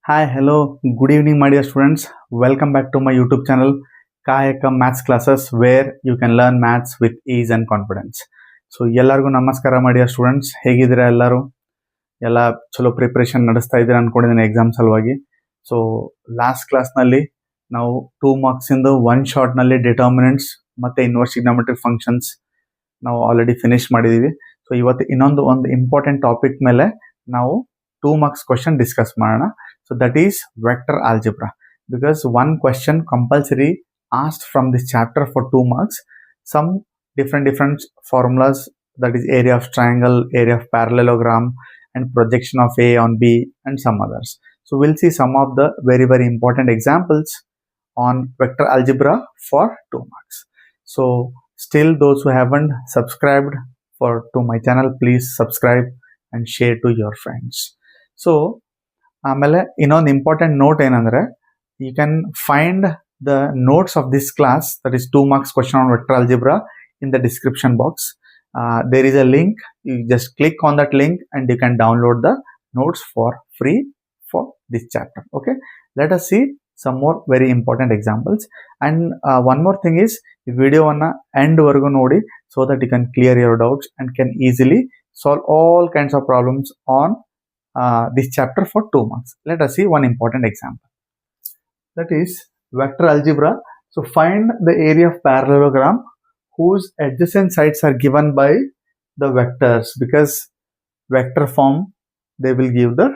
Hi, hello, good evening, my dear students. Welcome back to my YouTube channel, KAYAKA Maths Classes, where you can learn maths with ease and confidence. So, ಎಲ್ಲರಿಗೂ ನಮಸ್ಕಾರ my dear students. ಹೇಗಿದ್ದೀರಾ ಎಲ್ಲರೂ? ಎಲ್ಲ ಚಲೋ preparation ನಡೆಸ್ತಾ ಇದ್ದೀರಾ ಅನ್ಕೊಂಡಿದ್ದೀನಿ exam ಸಲುವಾಗಿ. ಸೊ ಲಾಸ್ಟ್ ಕ್ಲಾಸ್ನಲ್ಲಿ ನಾವು 2 ಮಾರ್ಕ್ಸ್ ಇಂದು 1 ಶಾರ್ಟ್ನಲ್ಲಿ ಡಿಟರ್ಮಿನೆಂಟ್ಸ್ ಮತ್ತೆ ಇನ್ವರ್ಸ್ ಟ್ರಿಗ್ನೋಮೆಟ್ರಿಕ್ ಫಂಕ್ಷನ್ಸ್ ನಾವು ಆಲ್ರೆಡಿ ಫಿನಿಶ್ ಮಾಡಿದ್ದೀವಿ. ಸೊ ಇವತ್ತು ಒಂದು ಇಂಪಾರ್ಟೆಂಟ್ ಟಾಪಿಕ್ ಮೇಲೆ ನಾವು 2 marks question discuss ಮಾಡೋಣ. So that is vector algebra, because one question compulsory asked from this chapter for 2 marks. Some different formulas, that is area of triangle, area of parallelogram, and projection of A on B, and some others. So we'll see some of the very important examples on vector algebra for 2 marks. So still those who haven't subscribed to my channel, please subscribe and share to your friends. So ಆಮೇಲೆ ಇನ್ನೊಂದು important note ಏನಂದ್ರೆ, you can find the notes of this class, that is 2 marks question on vector algebra, in the description box. There is a link. You just click on that link and you can download the notes for free for this chapter. Okay, let us see some more very important examples. And one more thing is, ಈ ವಿಡಿಯೋವನ್ನ end ವರೆಗೂ ನೋಡಿ, so that you can clear your doubts and can easily solve all kinds of problems on this chapter for 2 marks. Let us see one important example, that is vector algebra. So find the area of parallelogram whose adjacent sides are given by the vectors, because vector form they will give the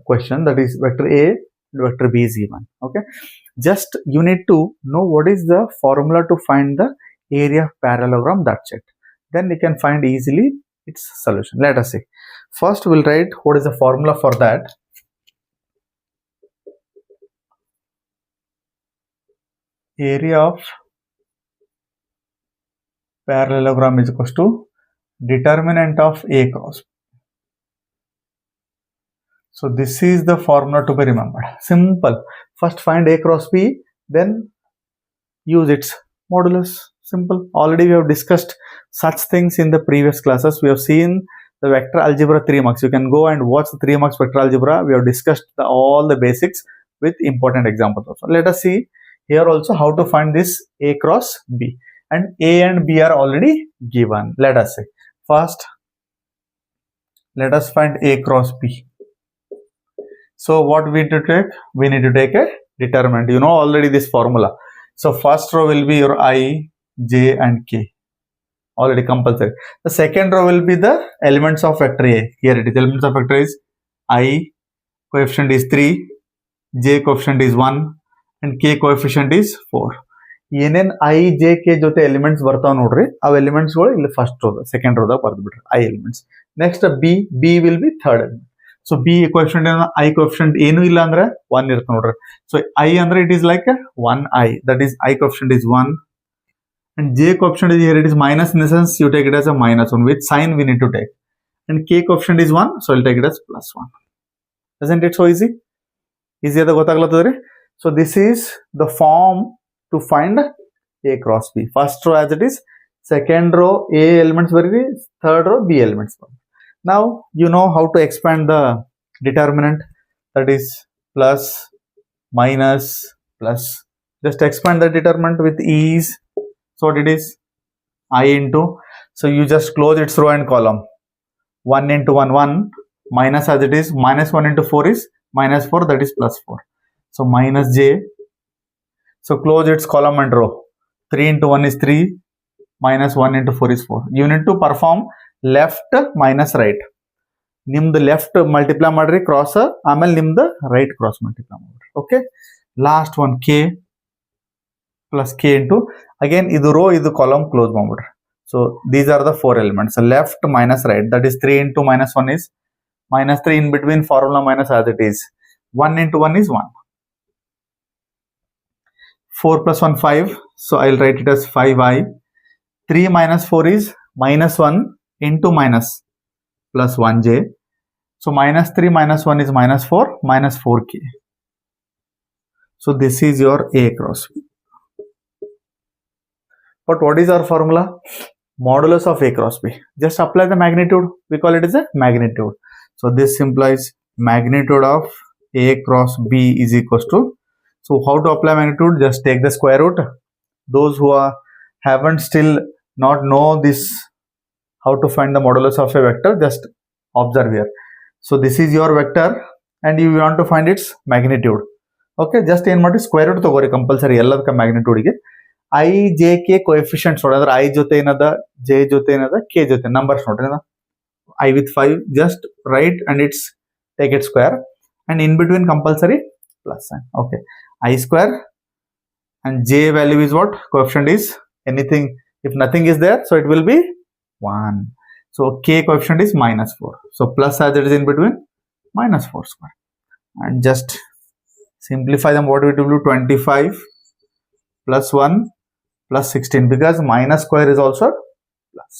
question, that is vector A and vector B is given. Okay, just you need to know what is the formula to find the area of parallelogram, that's it. Then you can find easily its solution. Let us see. First we'll write what is the formula for that. Area of parallelogram is equals to determinant of A cross. So this is the formula to be remembered. Simple. First find A cross B, then use its modulus. Simple. Already we have discussed such things in the previous classes. We have seen the vector algebra 3 marks. You can go and watch the 3 marks vector algebra. We have discussed all the basics with important examples also. Let us see here also how to find this A cross B. And A and B are already given. Let us see. First, let us find A cross B. So what we need to take? We need to take a determinant. You know already this formula. So first row will be your I, J and K. Already compulsory. The second row will be the elements of vector A. Here it is. Elements of vector is I, coefficient is 3, J coefficient is 1, and K coefficient is 4. ಏನೇನ್ I J K ಜೊತೆ elements ಬರ್ತಾವ ನೋಡ್ರಿ, ಅವ್ elements ಗಳು ಇಲ್ಲಿ first ರೋದ second ರೋದಾಗ ಬರ್ದು ಬಿಡ್ರಿ I elements. Next B will be third element. So B coefficient I coefficient ಏನು ಇಲ್ಲ ಅಂದ್ರೆ 1 ಇರುತ್ತೆ ನೋಡ್ರಿ. ಸೊ ಐ ಅಂದ್ರೆ it is like 1 I, that is I coefficient is 1, and J coefficient is here, it is minus, in the sense you take it as a -1, with sign we need to take, and K coefficient is 1, so I'll take it as +1. Isn't it so easy? Easy ada gottaglatadri. So this is the form to find A cross B. First row as it is, second row A elements barri, third row B elements barri. Now you know how to expand the determinant, that is plus, minus, plus. Just expand the determinant with ease. So what it is? I into, so you just close its row and column. 1 into 1, 1, minus as it is, -1 into 4 is -4, that is +4. So minus J. So close its column and row. 3 into 1 is 3, -1 into 4 is 4. You need to perform left minus right. ನಿಮ್ದು left multiply ಮಾಡ್ರಿ cross, ಆಮೇಲೆ ನಿಮ್ದು right cross multiply ಮಾಡ್ರಿ. Okay, last one K plus K into, again ಇದು row ಇದು column close ಮಾಡ್ಬಿಡ್ರಿ. So these are the 4 elements. Left minus right, that is 3 into -1 is -3, in between formula minus as it is. 1 into 1 is 1. 4 plus 1 5, so I'll write it as 5i. 3 minus 4 is -1 into minus plus 1j. So -3 minus 1 is -4, -4k. So this is your A cross B. But what is our formula? Modulus of A cross B. Just apply the magnitude. We call it as a magnitude. So this implies magnitude of A cross B is equals to, so how to apply magnitude? Just take the square root. Those who haven't still not know this, how to find the modulus of a vector, just observe here. So this is your vector and you want to find its magnitude. Okay, just ಏನು ಮಾಡಿ square root ತಗೋರಿ compulsory ಎಲ್ಲದಕ್ಕೆ ಮ್ಯಾಗ್ನಿಟ್ಯೂಡ್ಗೆ. I J K coefficients ನೋಡಿ, ಅಂದ್ರೆ I ಜೊತೆ ಏನದ, J ಜೊತೆ ಏನದ, ಕೆ ಜೊತೆ ನಂಬರ್ಸ್ ನೋಡ್ರಿ. I with 5 just write and it's take it square and in between compulsory plus sign. Okay, I square and j value is what? Coefficient is anything, if nothing is there, so it will be 1. So k coefficient is -4. So plus as it is in between, -4 square. And just simplify them. What we will do? 25 plus 1 plus 16, because minus square is also plus.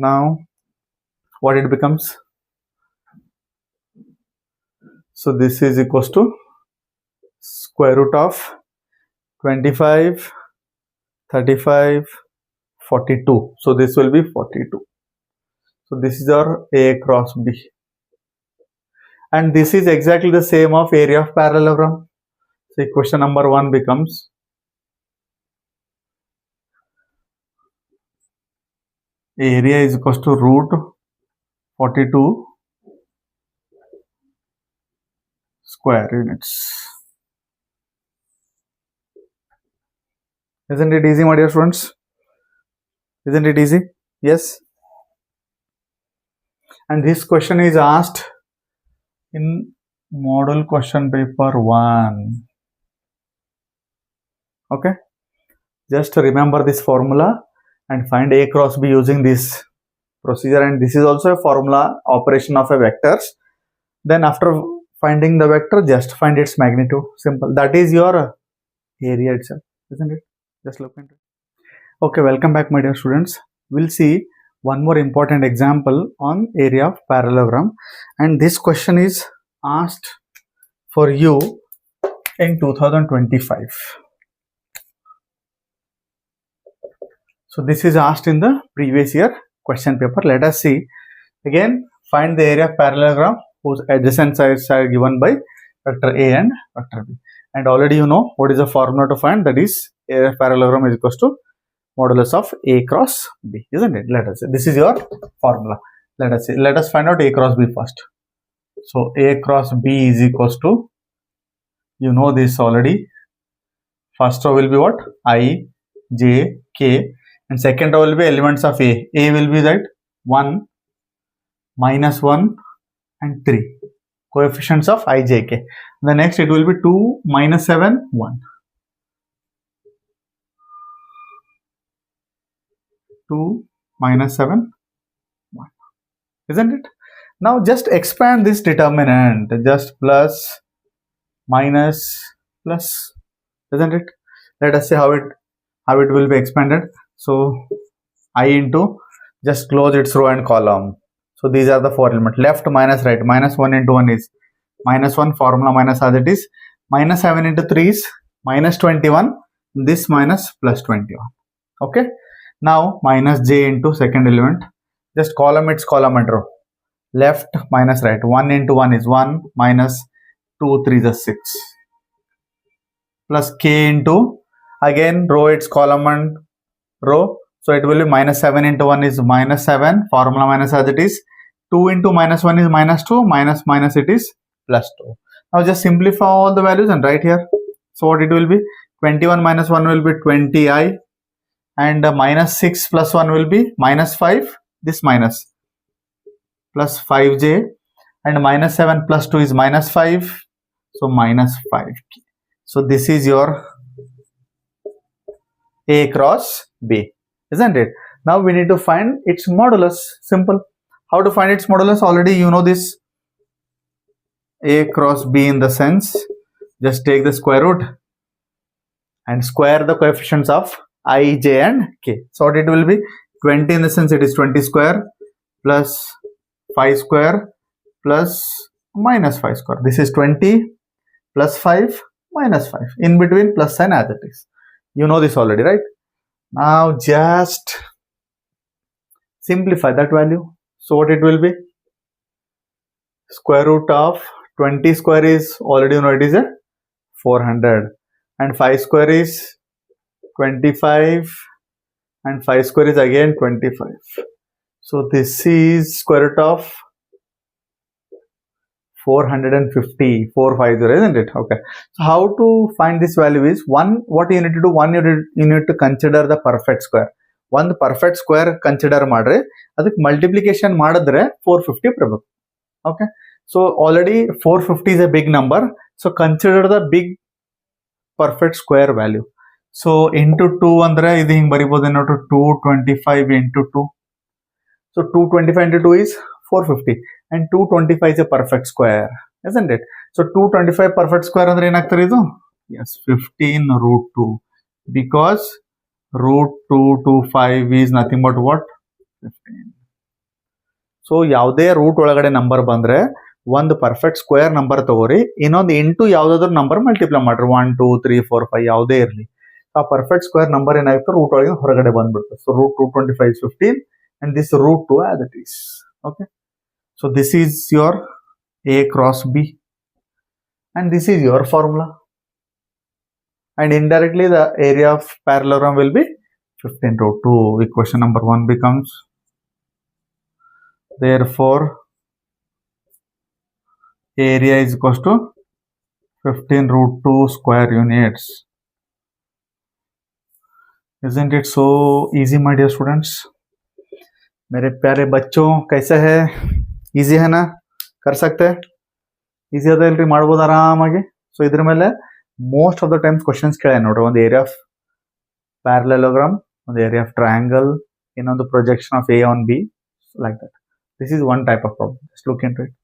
Now what it becomes? So this is equals to square root of 25, 35, 42. So this will be 42. So this is our A cross B. And this is exactly the same of area of parallelogram. So equation number 1 becomes area is equals to root 42 square units. Isn't it easy, my dear students? Isn't it easy? Yes. And this question is asked in model question paper 1. Okay, just remember this formula and find A cross B using this procedure. And this is also a formula operation of a vectors. Then after finding the vector, just find its magnitude. Simple. That is your area itself, isn't it? Just look into it. Okay, welcome back, my dear students. We'll see one more important example on area of parallelogram, and this question is asked for you in 2025. So this is asked in the previous year question paper. Let us see again. Find the area of parallelogram whose adjacent sides are given by vector A and vector B. And already you know what is the formula to find, that is area of parallelogram is equals to modulus of A cross B, isn't it? Let us see. This is your formula. Let us see. Let us find out A cross B first. So A cross B is equals to, you know this already. First row will be what? I, J, K, and second row will be elements of A. A will be that 1, -1 and 3. Coefficients of I, J, K. The next it will be 2, -7, 1. 2, -7, 1. Isn't it? Now just expand this determinant. Just plus, minus, plus. Isn't it? Let us see how it will be expanded. So I into, just close its row and column. So these are the 4 elements. Left minus right. -1 into 1 is -1. Formula minus as it is. -7 into 3 is -21. This minus +21. Okay. Now minus j into second element. Just column its column and row. Left minus right. 1 into 1 is 1. Minus 2, 3 is 6. Plus k into, again row its column and row. So it will be -7 into 1 is -7. Formula minus as it is. 2 into -1 is -2. Minus it is +2. Now just simplify all the values and write here. So what it will be? 21 minus 1 will be 20i. And -6 plus 1 will be -5. This minus. Plus 5j. And -7 plus 2 is -5. So -5k. So this is your A cross B, isn't it? Now we need to find its modulus. Simple. How to find its modulus? Already you know this. A cross B in the sense, just take the square root and square the coefficients of I, J and K. So what it will be? 20 in the sense it is 20 square plus 5 square plus -5 square. This is 20 plus 5 -5. In between plus sign as it is. You know this already, right? Now just simplify that value. So what it will be? Square root of 20 square is already you know it is a 400, and 5 square is 25, and 5 square is again 25. So this is square root of 450, 450, isn't it? Okay. So how to find this value is one. What you need to do? One, you need to consider the perfect square. One perfect square consider madre, ಅದಕ್ಕೆ multiplication ಮಾಡಿದ್ರೆ 450 ಬರಬೇಕು. Okay. So already 450 is a big number. So consider the big perfect square value. So into 2 ಅಂದ್ರೆ ಇದು ಹಿಂಗ್ ಬರಿಬಹುದು ನೋಡ್ರಿ, 225 into 2. So 225 into 2 is 450, and 225 is a perfect square, isn't it? So 225 perfect square ಅಂದ್ರೆ ಏನಾಗ್ತದೆ ಇದು? Yes, 15 root 2, because root 2 to 5 is nothing but what? 15. So ಯಾವುದೇ root ಒಳಗಡೆ number ಬಂದ್ರೆ ಒಂದು ಪರ್ಫೆಕ್ಟ್ ಸ್ಕ್ವೇರ್ ನಂಬರ್ ತಗೋರಿ, ಇನ್ನೊಂದು ಇಂಟು ಯಾವ್ದಾದ್ರು ನಂಬರ್ ಮಲ್ಟಿಪ್ಲೈ ಮಾಡ್ರಿ, 1 2 3 4 5 ಯಾವುದೇ ಇರಲಿ. ಆ ಪರ್ಫೆಕ್ಟ್ ಸ್ಕ್ವೇರ್ ನಂಬರ್ ಏನಾಗುತ್ತೆ, ರೂಟ್ ಒಳಗೆ ಹೊರಗಡೆ ಬಂದ್ಬಿಡುತ್ತೆ. So root 225 is 15, and this root 2 as it is. Okay. So this is your A cross B, and this is your formula. And indirectly the area of parallelogram will be 15 root 2. Equation number 1 becomes, therefore area is equals to 15 root 2 square units. Isn't it so easy, my dear students? मेरे प्यारे बच्चों, कैसे है? Easy है ना? कर सकते हैं? ಈಸಿ ಅದ ಇಲ್ರಿ, ಮಾಡ್ಬೋದು ಆರಾಮಾಗಿ. ಸೊ ಇದ್ರ ಮೇಲೆ most of the times questions ಕೇಳ ನೋಡ್ರಿ. ಒಂದು ಏರಿಯಾ ಆಫ್ ಪ್ಯಾರಲೆಲೋಗ್ರಾಮ್, ಒಂದು ಏರಿಯಾ ಆಫ್ ಟ್ರಯಾಂಗಲ್, ಇನ್ನೊಂದು projection of A on B, like that. This is one type of problem. Just look into it.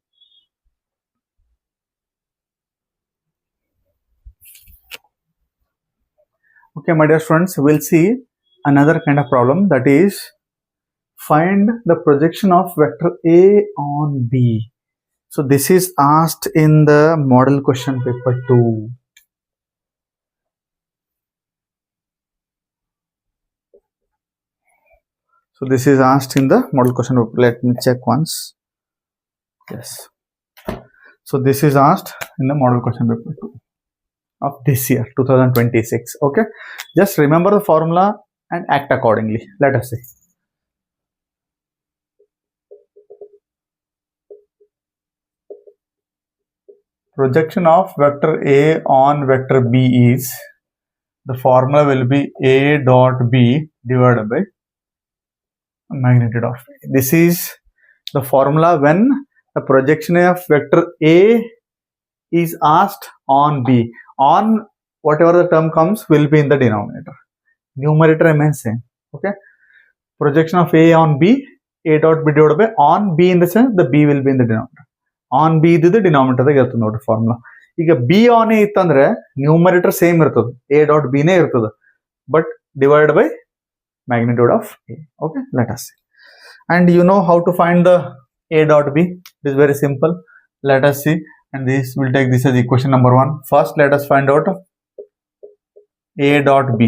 Okay, my dear students, we'll see another kind of problem, that is find the projection of vector A on B. So this is asked in the model question paper 2. So this is asked in the model question paper. Let me check once. Yes. So this is asked in the model question paper 2 of this year, 2026. Okay. Just remember the formula and act accordingly. Let us see. Projection of vector A on vector B is, the formula will be A dot B divided by magnitude of A. This is the formula when the projection of vector A is asked on B. On whatever the term comes will be in the denominator. Numerator remains same. Okay. Projection of A on B, A dot B divided by on B, in the sense the B will be in the denominator. On B ಇದ್ದಿದ್ದು denominator ಇರ್ತದೆ ನೋಡ್ರಿ formula. ಈಗ B on A ಇತ್ತಂದ್ರೆ numerator same ಇರ್ತದೆ, A dot B ನೇ ಇರ್ತದೆ, but divide by magnitude of A. Okay, let us see. And you know how to find the A dot B. It is very simple. Let us see. And this will take this as equation number 1. First, let us find out A dot B.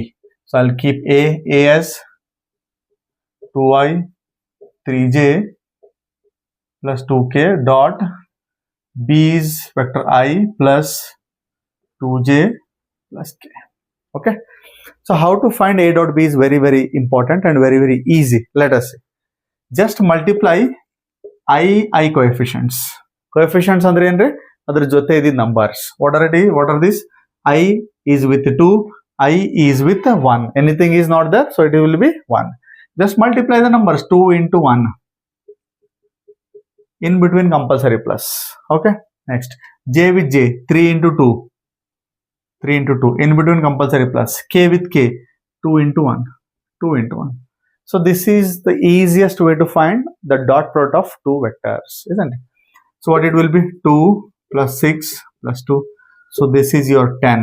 So I'll keep A as 2i 3j plus 2k dot B is vector I plus 2j plus k. Okay. So how to find A dot B is very, very important and very, very easy. Let us see. Just multiply I coefficients. Coefficients andre enre ಅದರ ಜೊತೆ ಇದ್ದ numbers. What are these? I is with 2, I is with 1. Anything is not there, so it will be 1. Just multiply the numbers. 2 into 1. In between compulsory plus. Okay. Next, J with J. 3 into 2. 3 into 2. In between compulsory plus. K with K. 2 into 1. 2 into 1. So this is the easiest way to find the dot product of two vectors, isn't it? So what it will be? 2 plus 6 plus 2. So this is your 10.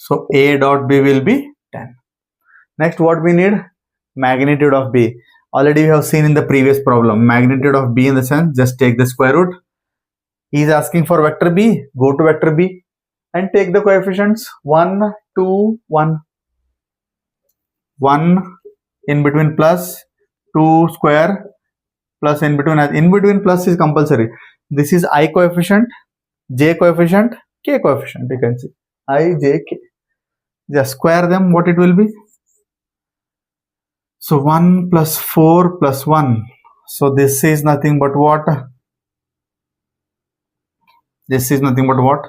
So A dot B will be 10. Next, what we need? Magnitude of B. Already we have seen in the previous problem. Magnitude of B in the sense, just take the square root. He is asking for vector B. Go to vector B and take the coefficients 1, 2, 1. 1 in between plus 2 square plus in between plus is compulsory. This is I coefficient, j coefficient, k coefficient. You can see I, j, k. Just square them, what it will be? So 1 plus 4 plus 1. So this is nothing but what? This is nothing but what?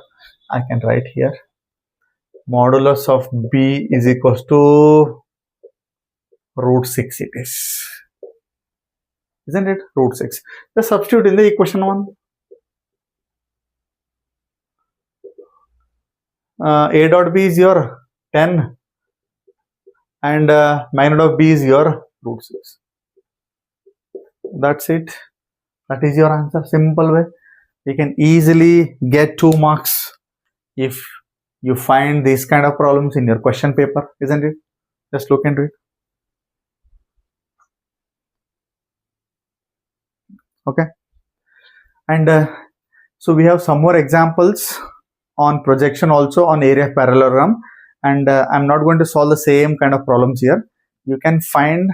I can write here. Modulus of b is equals to root 6 it is. Isn't it? Root 6. Just substitute in the equation 1. A dot b is your 10 and magnitude of b is your root 6. That's it. That is your answer. Simple way. You can easily get 2 marks if you find these kind of problems in your question paper, isn't it? Just look into it. Okay. And so we have some more examples on projection, also on area of parallelogram, and I'm not going to solve the same kind of problems here. You can find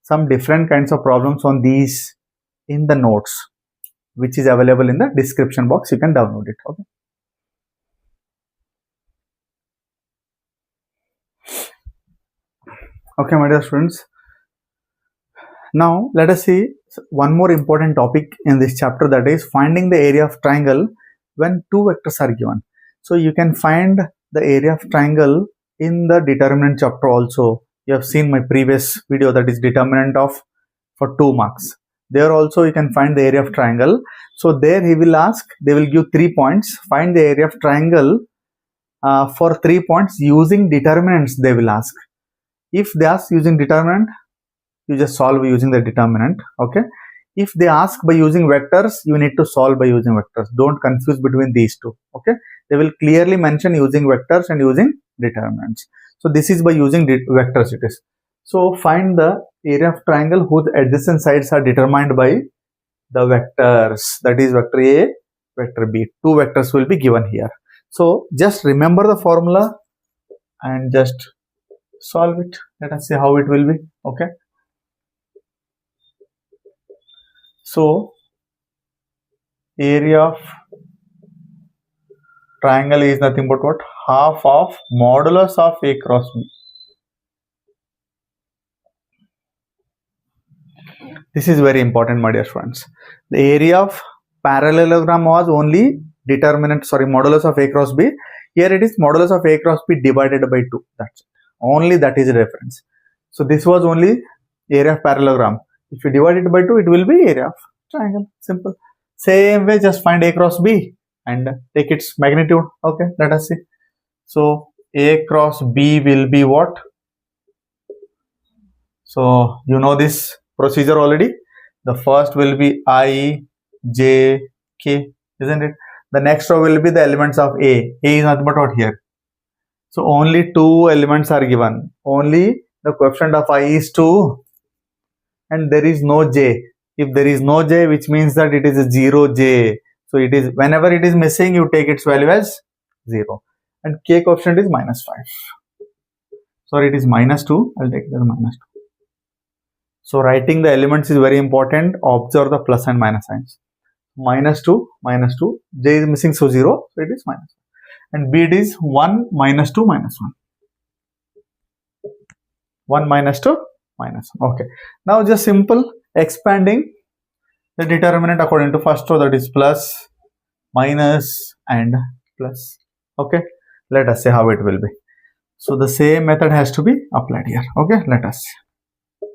some different kinds of problems on these in the notes, which is available in the description box. You can download it. Okay. Okay, my dear students. Now let us see one more important topic in this chapter, that is finding the area of triangle when two vectors are given. So you can find the area of triangle in the determinant chapter also. You have seen my previous video, that is determinant of for 2 marks. There also you can find the area of triangle. So there he will ask, they will give 3 points, find the area of triangle for 3 points using determinants they will ask. If they ask using determinant, you just solve using the determinant. Okay. If they ask by using vectors, you need to solve by using vectors. Don't confuse between these two. Okay. They will clearly mention using vectors and using determinants. So this is by using vectors it is. So find the area of triangle whose adjacent sides are determined by the vectors. That is vector A, vector B. 2 vectors will be given here. So just remember the formula and just solve it. Let us see how it will be. Okay. So area of triangle is nothing but what? Half of modulus of A cross B. This is very important, my dear friends. The area of parallelogram was only modulus of A cross B. Here it is modulus of A cross B divided by 2. That's it. Only that is the difference. So this was only area of parallelogram. If you divide it by 2, it will be area of triangle. Simple. Same way, just find A cross B and take its magnitude. Okay, let us see. So A cross B will be what? So you know this procedure already. The first will be I, J, K, isn't it? The next row will be the elements of A. A is nothing but what here? So only 2 elements are given. Only the coefficient of I is 2 and there is no J. If there is no J, which means that it is a 0 J. So it is, whenever it is missing, you take its value as 0. And K coefficient is minus 5. Sorry, it is minus 2. I'll take it as minus 2. So writing the elements is very important. Observe the plus and minus signs. Minus 2, minus 2. J is missing, so 0. So it is minus 1. And B it is 1, minus 2, minus 1. 1 minus 2, minus 1. Okay. Now just simple expanding the determinant according to first row, that is plus, minus and plus. Okay. Let us see how it will be. So the same method has to be applied here. Okay. Let us see.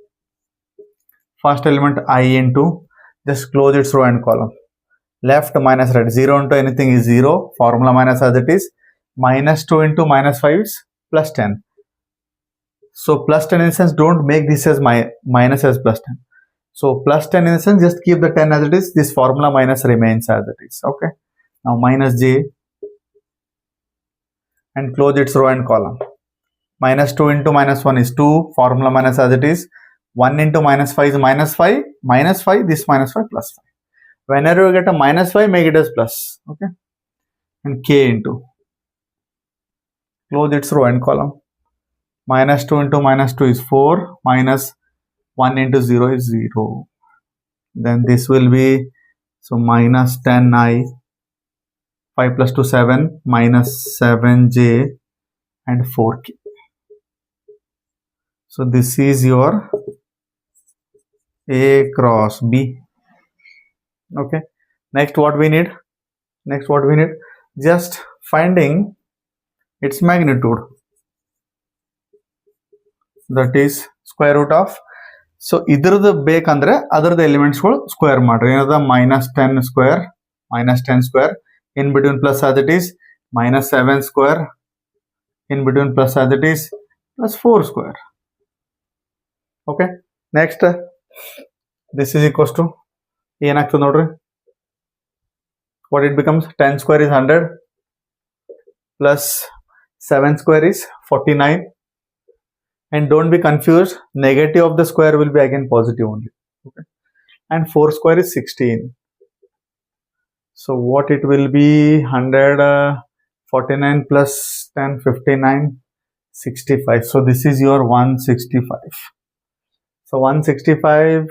First element I into, just close its row and column. Left minus right, 0 into anything is 0. Formula minus as it is. Minus 2 into minus 5 is plus 10. So plus 10 in the sense, don't make this as minus as plus 10. So plus 10 in the sense, just keep the 10 as it is. This formula minus remains as it is. Okay. Now minus J and close its row and column. Minus 2 into minus 1 is 2. Formula minus as it is. 1 into minus 5 is minus 5. Minus 5, this minus 5 plus 5. Whenever you get a minus 5, make it as plus. Okay. And K into. Close its row and column. Minus 2 into minus 2 is 4. Minus 1 into 0 is 0. Then this will be So minus 10i, 5 plus 2 7, minus 7j and 4k. So this is your A cross B. Okay. Next what we need? Just finding its magnitude. That is square root of. So ಇದ್ರದ್ದು ಬೇಕಂದ್ರೆ ಅದರದ್ದು ಎಲಿಮೆಂಟ್ಸ್ಗಳು square ಮಾಡ್ರಿ. ಏನದ minus 10 square, in between plus as it is minus 7 square, in between plus as it is plus 4 square. Okay. Next this is equals to ಏನಾಗ್ತದೆ ನೋಡ್ರಿ, what it becomes, 10 square is 100 plus 7 square is 49. And don't be confused, negative of the square will be again positive only. Okay. And 4 square is 16. So what it will be, 100, 49 plus 10, 59, 65. So this is your 165. So 165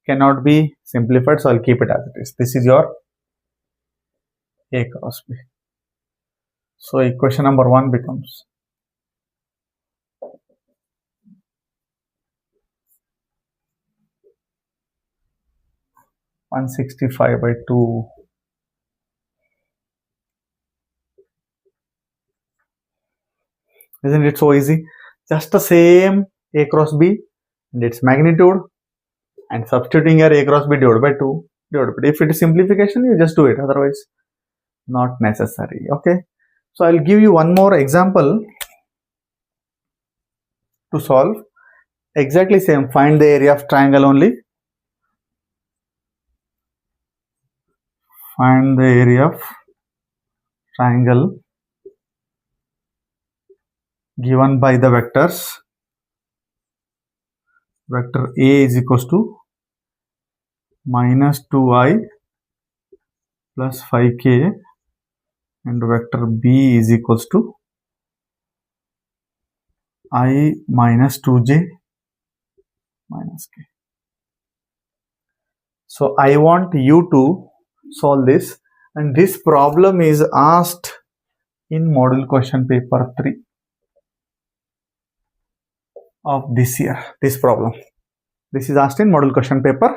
cannot be simplified, so I'll keep it as it is. This is your A cross B. So equation number 1 becomes 165 by 2. Isn't it so easy? Just the same A cross B and its magnitude, and substituting your A cross B divided by 2. If it is simplification, you just do it. Otherwise, not necessary. Okay. So I'll give you one more example to solve. Exactly same. Find the area of triangle only. Find the area of triangle given by the vectors. Vector A is equals to minus 2i plus 5k, and vector B is equals to I minus 2j minus k. So I want you to solve this, and this problem is asked in model question paper 3 of this year. This problem, this is asked in model question paper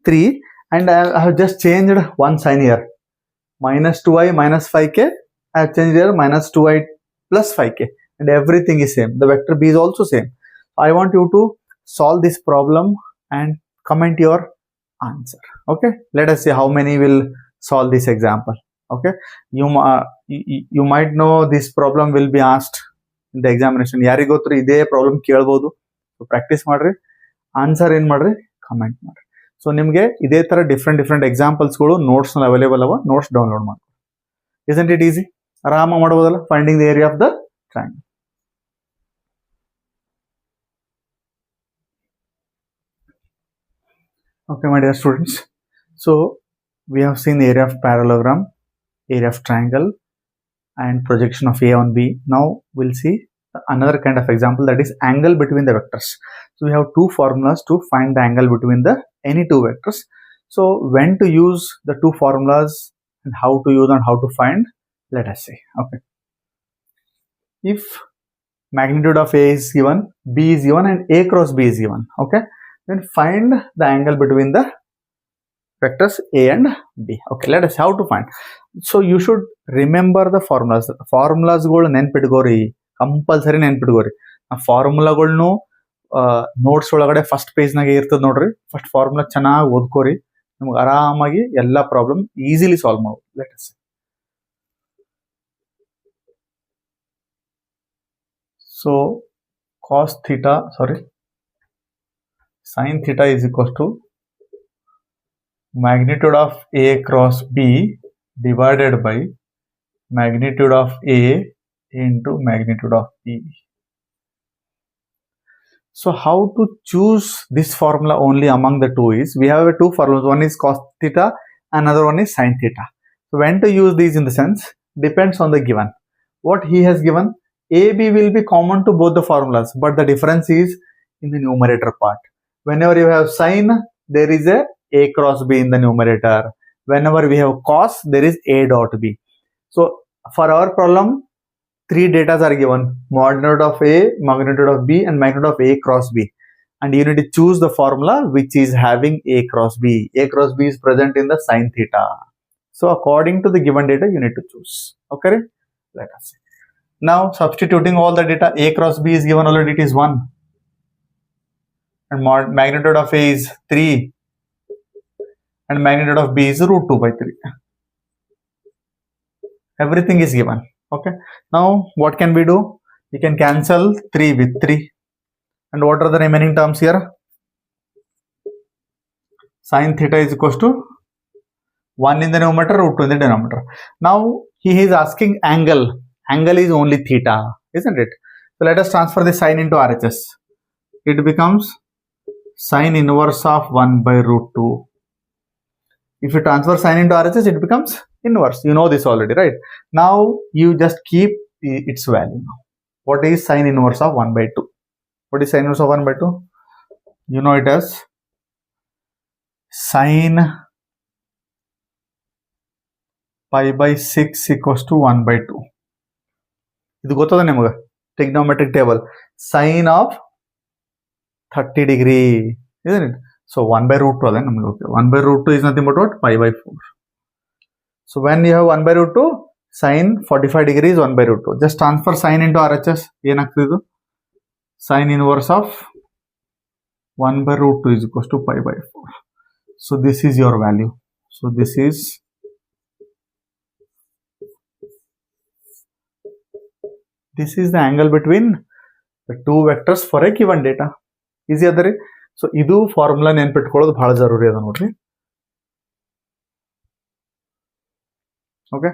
3, and I have just changed one sign here. Minus 2i minus 5k, I have changed here minus 2i plus 5k, and everything is same. The vector B is also same. I want you to solve this problem and comment your answer. Okay. Let us see how many will solve this example. Okay. You might know this problem will be asked in the examination. ಯಾರಿಗೂ ಗೊತ್ತು ಇದೇ problem ಕೇಳಬಹುದು. So practice ಮಾಡ್ರಿ, answer ಏನ್ ಮಾಡ್ರಿ, comment ಮಾಡ್ರಿ. So ನಿಮಗೆ ಇದೇ ತರ ಡಿಫ್ರೆಂಟ್ ಎಕ್ಸಾಂಪಲ್ಸ್ಗಳು ನೋಟ್ಸ್ ನಲ್ಲಿ ಅವೈಲೇಬಲ್ ಅವ. ನೋಟ್ಸ್ ಡೌನ್ಲೋಡ್ ಮಾಡಿ. isn't it easy? ಆರಾಮ ಮಾಡಬಹುದಲ್ಲ, finding the area of the triangle. Okay, my dear students. So we have seen the area of parallelogram, area of triangle, and projection of A on B. Now we'll see another kind of example, that is angle between the vectors. So we have two formulas to find the angle between the any two vectors. So when to use the two formulas and how to use and how to find, let us see. Okay. If magnitude of A is given, B is given, and A cross B is given. Okay. Then find the angle between the vectors A and B. Okay, let us see how to find. So you should remember the formulas. ಫಾರ್ಮುಲಾಸ್ಗಳು ನೆನ್ಪಿಟ್ಕೋರಿ, compulsory ನೆನ್ಪಿಟ್ಕೋರಿ. ಆ ಫಾರ್ಮುಲಾಗಳ್ನು notes ಒಳಗಡೆ first ಪೇಜ್ನಾಗೆ ಇರ್ತದೆ ನೋಡ್ರಿ. First formula ಚೆನ್ನಾಗಿ ಓದ್ಕೋರಿ, ನಿಮ್ಗೆ ಆರಾಮಾಗಿ ಎಲ್ಲ ಪ್ರಾಬ್ಲಮ್ ಈಸಿಲಿ ಸಾಲ್ವ್ ಮಾಡ್ಬೋದು. Let us C. So sin theta is equals to magnitude of A cross B divided by magnitude of A into magnitude of B. So how to choose this formula only among the two is, we have two formulas. One is cos theta, another one is sin theta. So when to use these in the sense depends on the given. What he has given, AB will be common to both the formulas, but the difference is in the numerator part. Whenever you have sin, there is a A cross B in the numerator. Whenever we have cos, there is A dot B. So for our problem, three data are given: magnitude of A, magnitude of B, and magnitude of A cross B. And you need to choose the formula which is having A cross B. A cross B is present in the sin theta. So according to the given data, you need to choose. Okay, let us see. Now substituting all the data, A cross B is given already, it is 1. And magnitude of A is 3. And magnitude of B is root 2 by 3. Everything is given. Okay. Now what can we do? We can cancel 3 with 3. And what are the remaining terms here? Sin theta is equals to 1 in the numerator, root 2 in the denominator. Now he is asking angle. Angle is only theta, isn't it? So let us transfer the sine into RHS. It becomes sine inverse of 1 by root 2. If you transfer sine into RHS, it becomes inverse. You know this already, right? Now you just keep its value. What is sine inverse of 1 by 2? What is sine inverse of 1 by 2? You know it as sine pi by 6 equals to 1 by 2. ಇದು ಗೊತ್ತದ ನಿಮಗೆ trigonometric table. Sine of 30 degree, isn't it? So 1 by root 2 then 1 by root 2 is nothing but what? Pi by 4. So when you have 1 by root 2, sine 45 degree is 1 by root 2. Just transfer sine into RHS. ಏನಾಗ್ತಿದ್ದು? Sine inverse of 1 by root 2 is equals to pi by 4. So this is your value. So this is the angle between the two vectors for a given data. Easy adare. So idu formula ನೆನಪಿಟ್ಕೊಳ್ಳೋದು ಬಹಳ ಜರೂರಿ ಅದ ನೋಡ್ರಿ. Okay.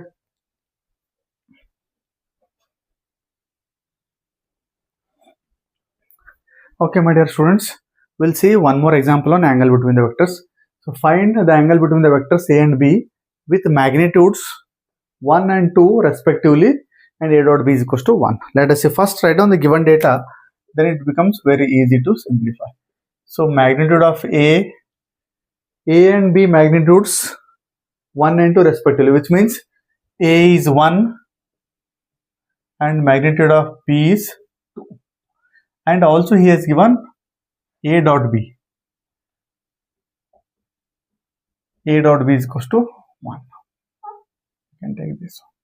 Okay, my dear students, we'll see one more example on angle between the vectors. So find the angle between the vectors A and B with magnitudes 1 and 2 respectively, and A dot B is equals to 1. Let us say first write down the given data, then it becomes very easy to simplify. So magnitude of A and B magnitudes 1 and 2 respectively, which means A is 1 and magnitude of B is 2. And also he has given A dot B. A dot B is equals to 1. You can take this one.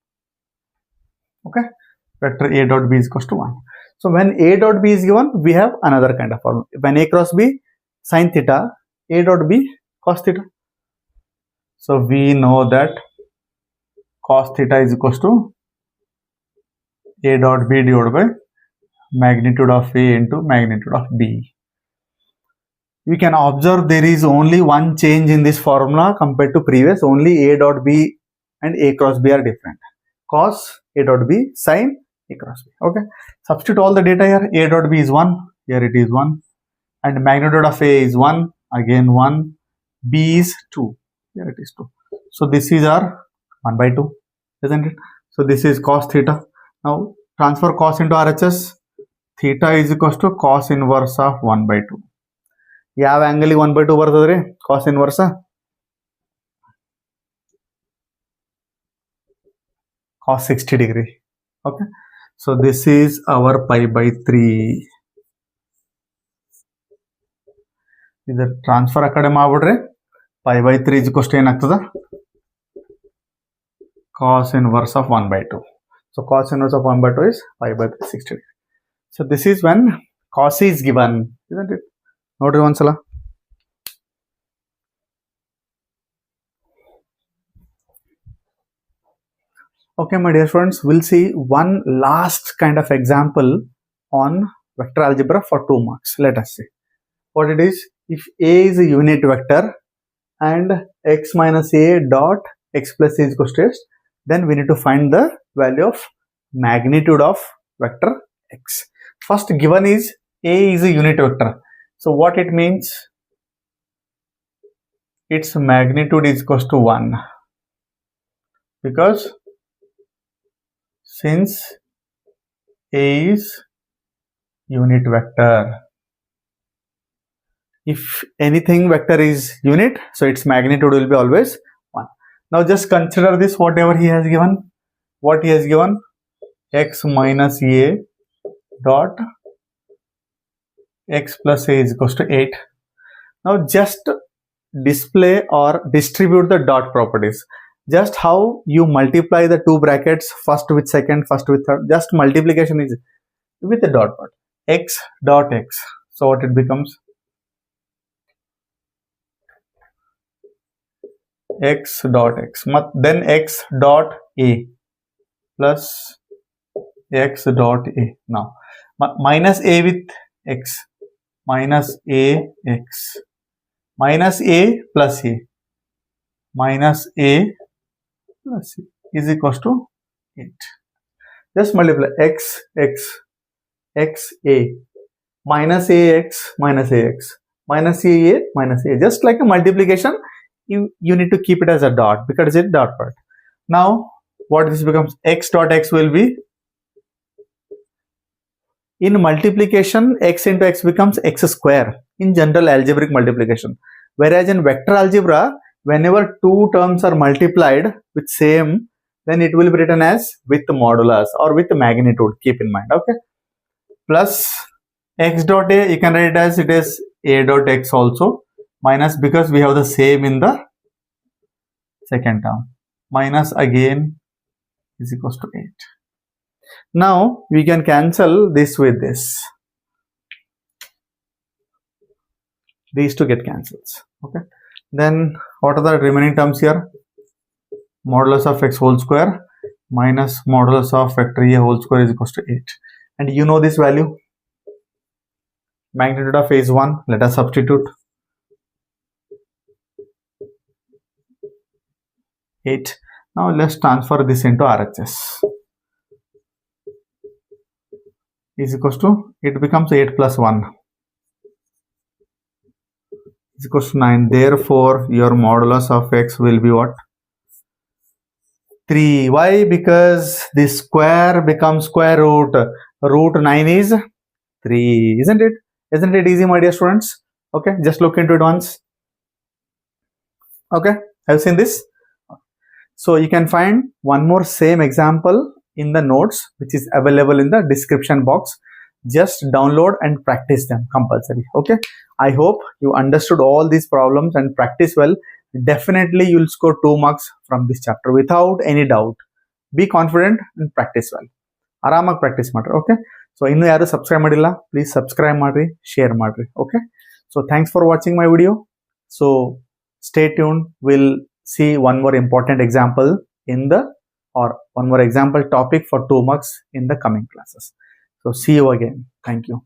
Okay. Vector A dot B is equals to 1. So when A dot B is given, we have another kind of formula. When A cross B, sin theta, A dot B, cos theta. So we know that cos theta is equals to A dot B divided by magnitude of A into magnitude of B. You can observe there is only one change in this formula compared to previous. Only A dot B and A cross B are different. Cos A dot B, sin A cross B. Okay. Substitute all the data here. A dot B is 1. Here it is 1. And magnitude of A is 1. Again 1. B is 2. Here it is 2. So this is our 1 by 2. Isn't it? So this is cos theta. Now transfer cos into RHS. Theta is equals to cos inverse of 1 by 2. ಯಾವ angle 1 by 2 ಬರ್ತದ್ರಿ? Cos inverse. Cos 60 degree. Okay. So this is our pi by 3. ಇದು transfer ಆ ಕಡೆ ಮಾಡ್ಬಿಡ್ರಿ. pi by 3 is equals to ಏನಾಗ್ತದ? Cos inverse of 1 by 2. So cos inverse of 1 by 2 is pi by 3, 60 degree. So this is when cos is given, isn't it? ನೋಡ್ರಿ ಒಂದ್ಸಲ. Okay, my dear friends, we'll see one last kind of example on vector algebra for 2 marks. Let us see what it is. If A is a unit vector and x minus A dot x plus A is equals to x, then we need to find the value of magnitude of vector x. First given is A is a unit vector. So what it means? Its magnitude is equals to 1. Because since A is unit vector, If anything vector is unit, so its magnitude will be always 1. Now just consider this, whatever he has given. What he has given? X minus a dot x plus a is equals to 8. Now just display or distribute the dot properties. Just how you multiply the two brackets, first with second, first with third. Just multiplication is with the dot product. X dot x. So what it becomes? X dot x. Then x dot a plus x dot a. Now minus a with x. Minus a x. Minus a plus a. Minus a plus a is equals to 8. Just multiply x a minus ax minus ax minus a minus a. Just like a multiplication, you need to keep it as a dot because it's a dot product. Now what this becomes? X dot x will be, in multiplication, x into x becomes x square in general algebraic multiplication. Whereas in vector algebra, whenever two terms are multiplied with same, then it will be written as with modulus or with magnitude. Keep in mind, okay? Plus x dot a, you can write it as it is a dot x also, minus, because we have the same in the second term, minus again is equals to 8. Now we can cancel this with this. These two get cancels. Okay. Then what are the remaining terms here? Modulus of x whole square minus modulus of vector a whole square is equals to 8. And you know this value. Magnitude of a is 1. Let us substitute. 8. Now let's transfer this into RHS. Is equals to, it becomes 8 plus 1 is equals to 9. Therefore, your modulus of x will be what? 3. Why? Because the square becomes square root. Root 9 is 3. Isn't it? Isn't it easy, my dear students? Okay, just look into it once. Okay, have you seen this? So you can find one more same example in the notes, which is available in the description box. Just download and practice them compulsory. Okay, I hope you understood all these problems and practice well. Definitely you will score 2 marks from this chapter without any doubt. Be confident and practice well. Aramag practice matter. Okay, so innu yaru subscribe madilla, please subscribe madri, share madri. Okay, so thanks for watching my video. So stay tuned. We'll see one more important example in the, or one more example topic for 2 marks in the coming classes. So see you again. Thank you.